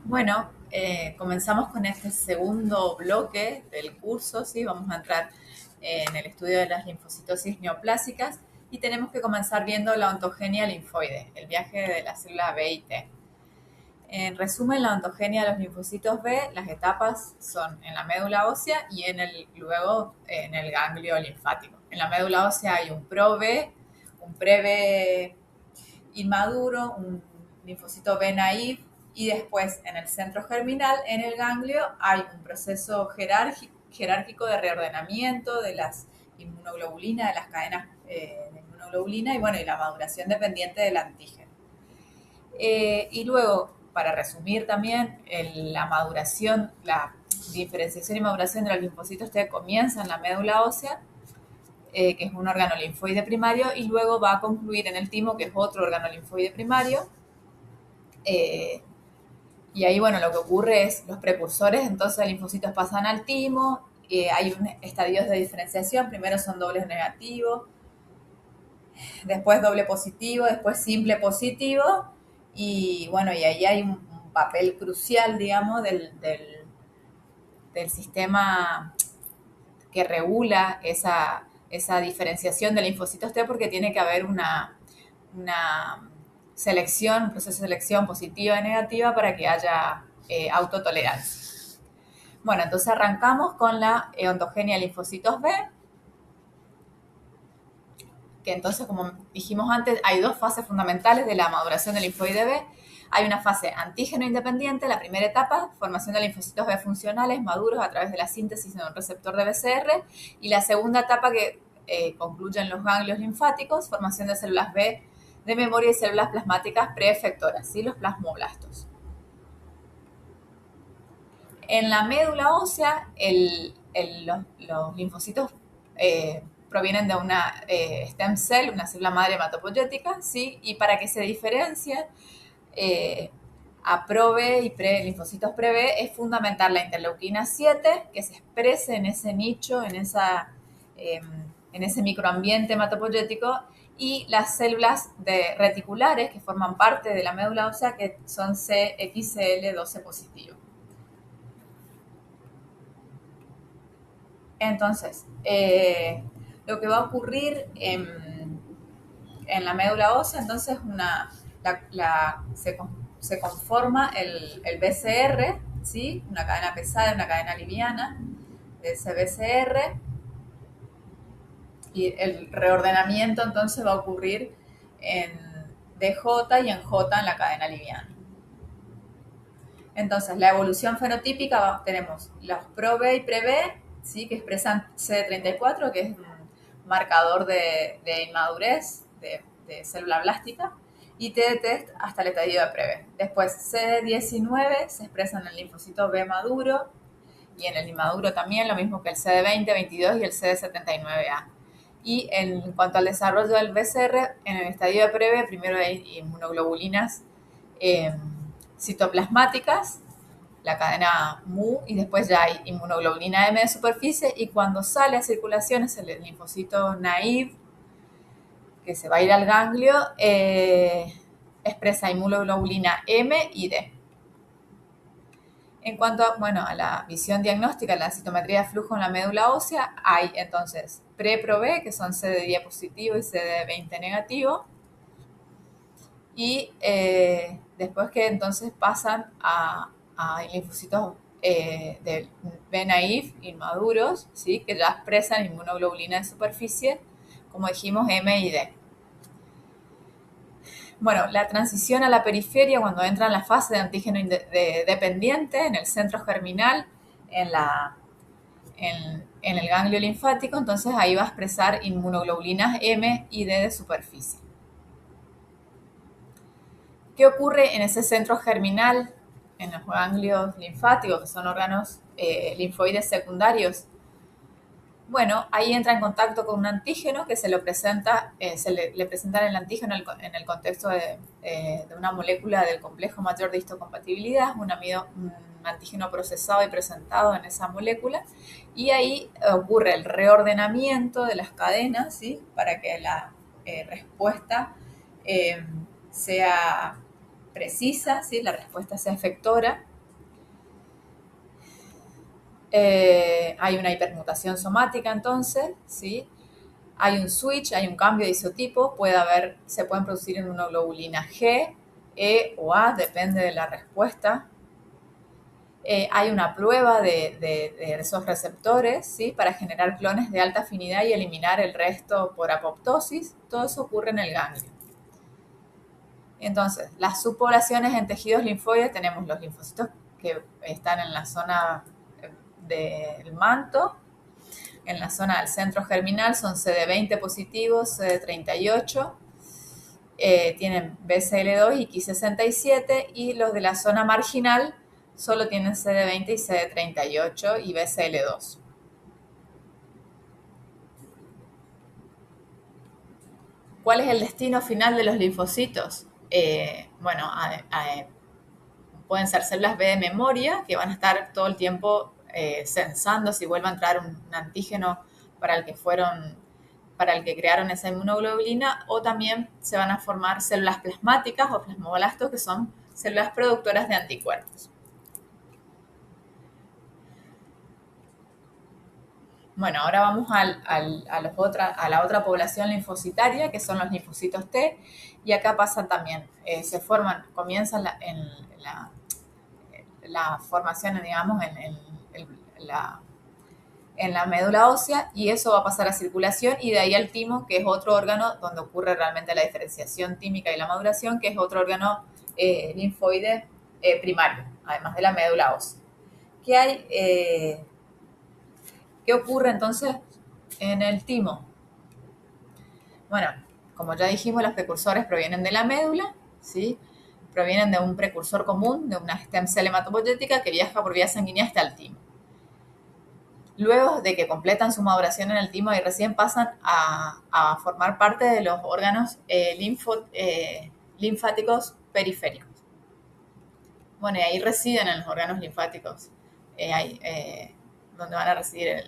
Bueno, comenzamos con este segundo bloque del curso, ¿sí? Vamos a entrar en el estudio de las linfocitosis neoplásicas y tenemos que comenzar viendo la ontogenia linfoide, el viaje de la célula B y T. En resumen, la ontogenia de los linfocitos B, las etapas son en la médula ósea y luego en el ganglio linfático. En la médula ósea hay un pro-B, un pre-B inmaduro, un linfocito B naive, y después en el centro germinal, en el ganglio, hay un proceso jerárquico de reordenamiento de las inmunoglobulinas, de las cadenas de inmunoglobulina, y bueno, y la maduración dependiente del antígeno. Y luego, para resumir también, la maduración, la diferenciación y maduración de los linfocitos T comienza en la médula ósea, que es un órgano linfoide primario, y luego va a concluir en el timo, que es otro órgano linfoide primario. Y ahí, bueno, lo que ocurre es los precursores, entonces los linfocitos pasan al timo, hay un estadios de diferenciación, primero son dobles negativos, después doble positivo, después simple positivo, y bueno, y ahí hay un papel crucial, digamos, del sistema que regula esa diferenciación de linfocitos T, porque tiene que haber una selección, un proceso de selección positiva y negativa para que haya autotolerancia. Bueno, entonces arrancamos con la ontogenia de linfocitos B, que entonces, como dijimos antes, hay dos fases fundamentales de la maduración del linfoide B. Hay una fase antígeno independiente, la primera etapa, formación de linfocitos B funcionales maduros a través de la síntesis de un receptor de BCR, y la segunda etapa que concluye en los ganglios linfáticos, formación de células B de memoria y células plasmáticas preefectoras, ¿sí? Los plasmoblastos. En la médula ósea, los linfocitos provienen de una stem cell, una célula madre hematopoyética, ¿sí? Y para que se diferencie a pro-B y linfocitos pre-B es fundamental la interleuquina 7, que se exprese en ese nicho, en ese microambiente hematopoyético, y las células reticulares que forman parte de la médula ósea, que son CXCL12 positivo. Entonces, lo que va a ocurrir en la médula ósea, entonces se conforma el BCR, ¿sí? Una cadena pesada y una cadena liviana de ese BCR, y el reordenamiento entonces va a ocurrir en DJ y en J en la cadena liviana. Entonces, la evolución fenotípica, tenemos los pro-B y pre-B, ¿sí? Que expresan CD34, que es un marcador de inmadurez de célula blástica, y TD-test hasta el estadio de pre-B. Después, CD19 se expresa en el linfocito B maduro, y en el inmaduro también, lo mismo que el CD20, 22 y el CD79A. Y en cuanto al desarrollo del BCR, en el estadio de pre-B, primero hay inmunoglobulinas citoplasmáticas, la cadena MU, y después ya hay inmunoglobulina M de superficie, y cuando sale a circulación es el linfocito naive, que se va a ir al ganglio, expresa inmunoglobulina M y D. En cuanto a la visión diagnóstica, la citometría de flujo en la médula ósea, hay entonces pre-pro-B, que son CD10 positivo y CD20 negativo, y después que entonces pasan a linfocitos de B naive inmaduros, ¿sí? Que ya expresan inmunoglobulina de superficie, como dijimos, M y D. Bueno, la transición a la periferia, cuando entra en la fase de antígeno dependiente, en el centro germinal, en el ganglio linfático, entonces ahí va a expresar inmunoglobulinas M y D de superficie. ¿Qué ocurre en ese centro germinal, en los ganglios linfáticos, que son órganos linfoides secundarios? Bueno, ahí entra en contacto con un antígeno que se lo presenta, le presentan el antígeno en el contexto de una molécula del complejo mayor de histocompatibilidad, un antígeno procesado y presentado en esa molécula, y ahí ocurre el reordenamiento de las cadenas, ¿sí? Para que la respuesta sea precisa, ¿sí? La respuesta sea efectora, Hay una hipermutación somática entonces, ¿sí? Hay un switch, hay un cambio de isotipo, se pueden producir inmunoglobulina G, E o A, depende de la respuesta. Hay una prueba de esos receptores, ¿sí? Para generar clones de alta afinidad y eliminar el resto por apoptosis. Todo eso ocurre en el ganglio. Entonces, las subpoblaciones en tejidos linfoides tenemos los linfocitos que están en la zona del manto, en la zona del centro germinal son CD20 positivos, CD38, tienen BCL2 y Ki67, y los de la zona marginal solo tienen CD20 y CD38 y BCL2. ¿Cuál es el destino final de los linfocitos? Pueden ser células B de memoria que van a estar todo el tiempo censando si vuelve a entrar un antígeno para el que crearon esa inmunoglobulina, o también se van a formar células plasmáticas o plasmoblastos, que son células productoras de anticuerpos. Bueno, ahora vamos a la otra población linfocitaria, que son los linfocitos T, y acá pasan también, comienzan la formación, digamos, en la médula ósea, y eso va a pasar a circulación, y de ahí al timo, que es otro órgano donde ocurre realmente la diferenciación tímica y la maduración, que es otro órgano linfoide primario, además de la médula ósea. ¿Qué ocurre entonces en el timo? Bueno, como ya dijimos, los precursores provienen de la médula, ¿sí? Provienen de un precursor común, de una stem cell hematopoyética que viaja por vía sanguínea hasta el timo. Luego de que completan su maduración en el timo y recién pasan a formar parte de los órganos linfáticos periféricos. Bueno, y ahí residen en los órganos linfáticos, donde van a residir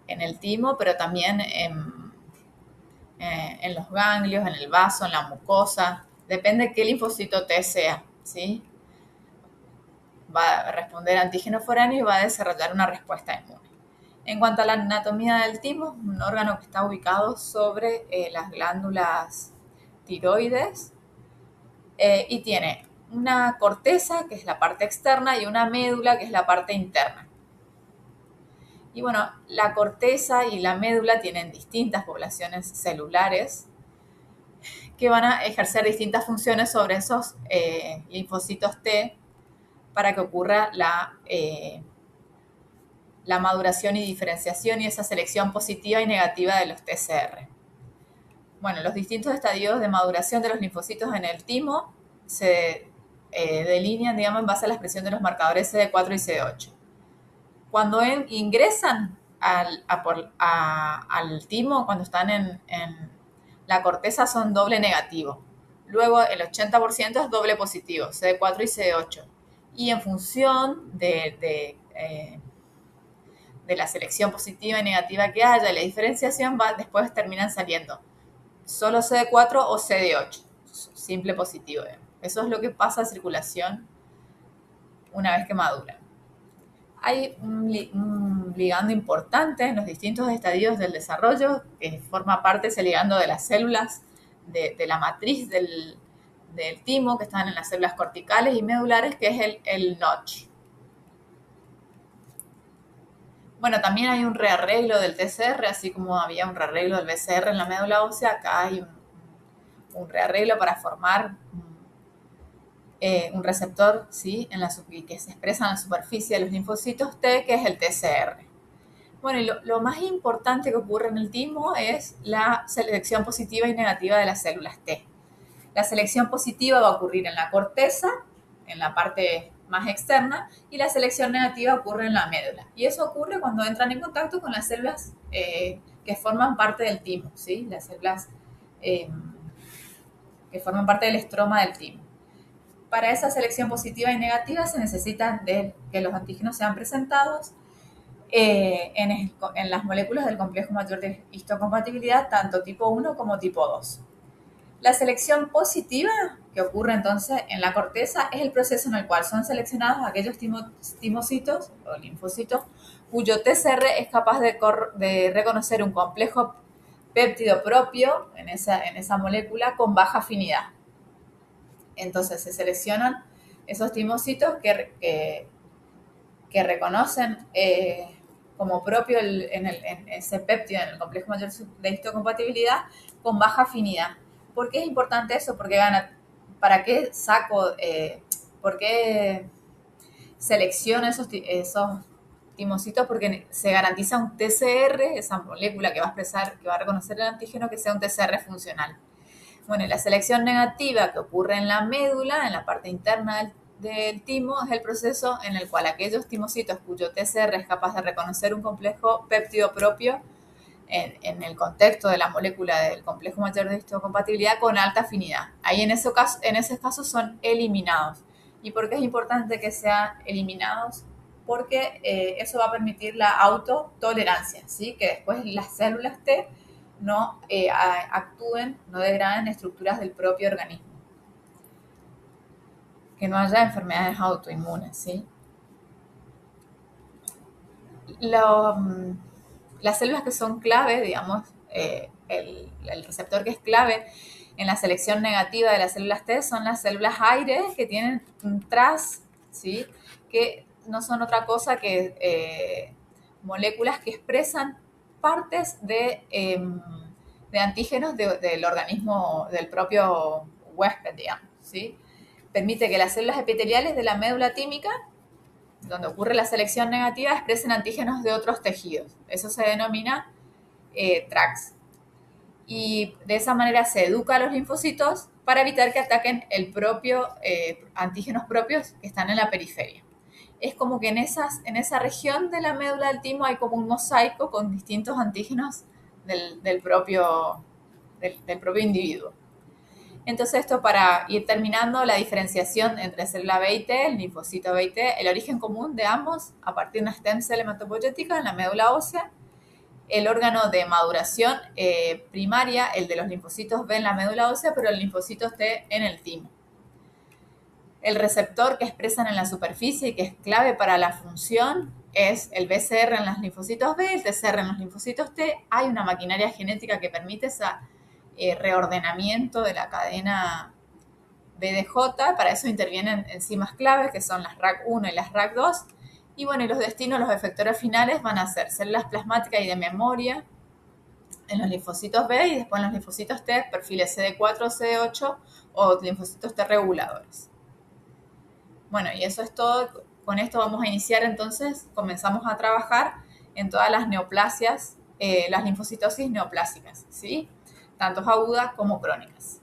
en el timo, pero también en los ganglios, en el vaso, en la mucosa. Depende de qué linfocito T sea, ¿sí? Va a responder a antígeno foráneo y va a desarrollar una respuesta inmune. En cuanto a la anatomía del timo, un órgano que está ubicado sobre las glándulas tiroides y tiene una corteza, que es la parte externa, y una médula, que es la parte interna. Y bueno, la corteza y la médula tienen distintas poblaciones celulares que van a ejercer distintas funciones sobre esos linfocitos T para que ocurra la maduración y diferenciación y esa selección positiva y negativa de los TCR. Bueno, los distintos estadios de maduración de los linfocitos en el timo se delinean, digamos, en base a la expresión de los marcadores CD4 y CD8. Cuando ingresan al timo, cuando están en la corteza, son doble negativo. Luego el 80% es doble positivo, CD4 y CD8. Y en función de la selección positiva y negativa que haya y la diferenciación, después terminan saliendo solo CD4 o CD8, simple positivo. Eso es lo que pasa a circulación una vez que madura. Hay un ligando importante en los distintos estadios del desarrollo, que forma parte ese ligando de las células de la matriz del timo, que están en las células corticales y medulares, que es el Notch. Bueno, también hay un rearreglo del TCR, así como había un rearreglo del BCR en la médula ósea, acá hay un rearreglo para formar un receptor, ¿sí? Que se expresa en la superficie de los linfocitos T, que es el TCR. Bueno, y lo más importante que ocurre en el timo es la selección positiva y negativa de las células T. La selección positiva va a ocurrir en la corteza, en la parte más externa, y la selección negativa ocurre en la médula. Y eso ocurre cuando entran en contacto con las células que forman parte del timo, ¿sí? Las células que forman parte del estroma del timo. Para esa selección positiva y negativa se necesita que los antígenos sean presentados en las moléculas del complejo mayor de histocompatibilidad, tanto tipo 1 como tipo 2. La selección positiva que ocurre entonces en la corteza es el proceso en el cual son seleccionados aquellos timocitos o linfocitos cuyo TCR es capaz de reconocer un complejo péptido propio en esa molécula con baja afinidad. Entonces se seleccionan esos timocitos que reconocen como propio en ese péptido, en el complejo mayor de histocompatibilidad, con baja afinidad. ¿Por qué es importante eso? Porque ¿para qué por qué selecciono esos timocitos? Porque se garantiza un TCR, esa molécula que va a expresar, que va a reconocer el antígeno, que sea un TCR funcional. Bueno, y la selección negativa que ocurre en la médula, en la parte interna del timo, es el proceso en el cual aquellos timocitos cuyo TCR es capaz de reconocer un complejo péptido propio en el contexto de la molécula del complejo mayor de histocompatibilidad con alta afinidad. Ahí en ese caso son eliminados. ¿Y por qué es importante que sean eliminados? Porque eso va a permitir la autotolerancia, ¿sí? Que después las células T no actúen, no degraden estructuras del propio organismo. Que no haya enfermedades autoinmunes, ¿sí? Las células que son clave, digamos, el receptor que es clave en la selección negativa de las células T son las células aire que tienen un TRAS, ¿sí? Que no son otra cosa que moléculas que expresan partes de antígenos del organismo, del propio huésped, digamos, ¿sí? Permite que las células epiteliales de la médula tímica, donde ocurre la selección negativa, expresen antígenos de otros tejidos. Eso se denomina TRACS. Y de esa manera se educa a los linfocitos para evitar que ataquen el propio antígenos propios que están en la periferia. Es como que en esa región de la médula del timo hay como un mosaico con distintos antígenos del propio individuo. Entonces esto para ir terminando la diferenciación entre célula B y T, el linfocito B y T, el origen común de ambos a partir de una stem cell hematopoyética en la médula ósea, el órgano de maduración primaria, el de los linfocitos B en la médula ósea, pero el linfocito T en el timo. El receptor que expresan en la superficie y que es clave para la función es el BCR en los linfocitos B, el TCR en los linfocitos T. Hay una maquinaria genética que permite esa reordenamiento de la cadena BDJ. Para eso intervienen enzimas claves que son las RAC1 y las RAC2. Y bueno, y los destinos, los efectores finales van a ser células plasmáticas y de memoria en los linfocitos B y después en los linfocitos T, perfiles CD4 o CD8 o linfocitos T reguladores. Bueno, y eso es todo. Con esto vamos a iniciar entonces, comenzamos a trabajar en todas las neoplasias, las linfocitosis neoplásicas, ¿sí? Tanto agudas como crónicas.